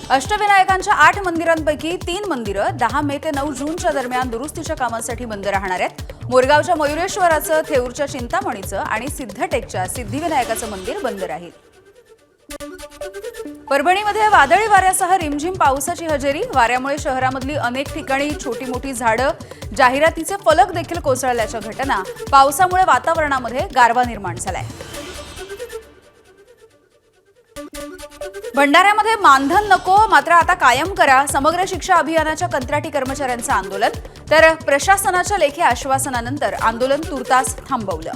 अष्टविनायकांच्या 8 मंदिरांपैकी 3 मंदिरं 10 मे ते 9 जूनच्या दरम्यान दुरुस्तीच्या कामासाठी बंद राहणार आहेत. मोरगावच्या मयुरेश्वराचं, थेऊरच्या चिंतामणीचं आणि सिद्धटेकच्या सिद्धिविनायकाचं मंदिर बंद राहील. परभणीमध्ये वादळी वाऱ्यासह रिमझिम पावसाची हजेरी. वाऱ्यामुळे शहरामधली अनेक ठिकाणी छोटी मोठी झाडं, जाहिरातीचे फलक देखील कोसळल्याच्या घटना. पावसामुळे वातावरणामध्ये गारवा निर्माण झालाय. भंडाऱ्यामध्ये मानधन नको, मात्र आता कायम करा. समग्र शिक्षा अभियानाच्या कंत्राटी कर्मचाऱ्यांचं आंदोलन. तर प्रशासनाच्या लेखी आश्वासनानंतर आंदोलन तुर्तास थांबवलं.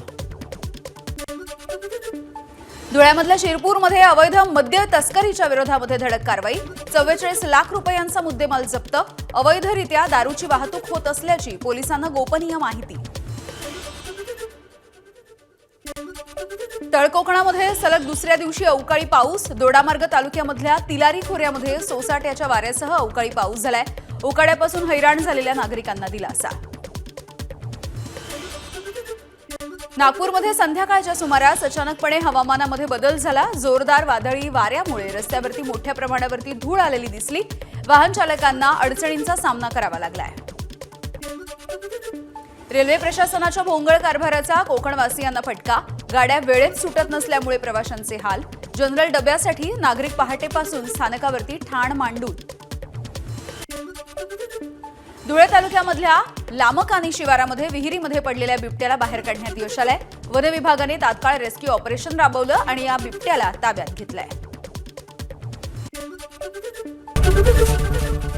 धुळ्यामधल्या शिरपूरमध्ये अवैध मद्य तस्करीच्या विरोधामध्ये धडक कारवाई. 44 लाख रुपयांचा मुद्देमाल जप्त. अवैधरित्या दारूची वाहतूक होत असल्याची पोलिसांना गोपनीय माहिती. तळकोकणामध्ये सलग दुसऱ्या दिवशी अवकाळी पाऊस. दोडामार्ग तालुक्यामधल्या तिलारी खोऱ्यामध्ये सोसाट्याच्या वाऱ्यासह अवकाळी पाऊस झालाय. उकाड्यापासून हैराण झालेल्या नागरिकांना दिलासा. नागपूरमध्ये संध्याकाळच्या सुमारास अचानकपणे हवामानामध्ये बदल झाला. जोरदार वादळी वाऱ्यामुळे रस्त्यावरती मोठ्या प्रमाणावरती धूळ आलेली दिसली. वाहन चालकांना अडचणींचा सामना करावा लागलाय. रेल्वे प्रशासनाच्या भोंगळ कारभाराचा कोकणवासियांना फटका. गाड्या वेळेत सुटत नसल्यामुळे प्रवाशांचे हाल. जनरल डब्यासाठी नागरिक पहाटेपासून स्थानकावरती ठाण मांडून. धुळे तालुक्यामधल्या लामकानी शिवारामध्ये विहिरीमध्ये पडलेल्या बिबट्याला बाहेर काढण्यात यश आलंय. वन विभागाने तात्काळ रेस्क्यू ऑपरेशन राबवलं आणि या बिबट्याला ताब्यात घेतलंय.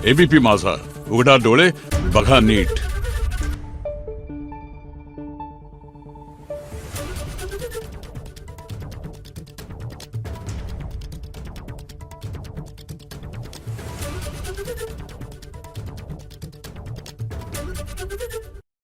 एबीपी माझा, उघडा डोळे बघा नीट.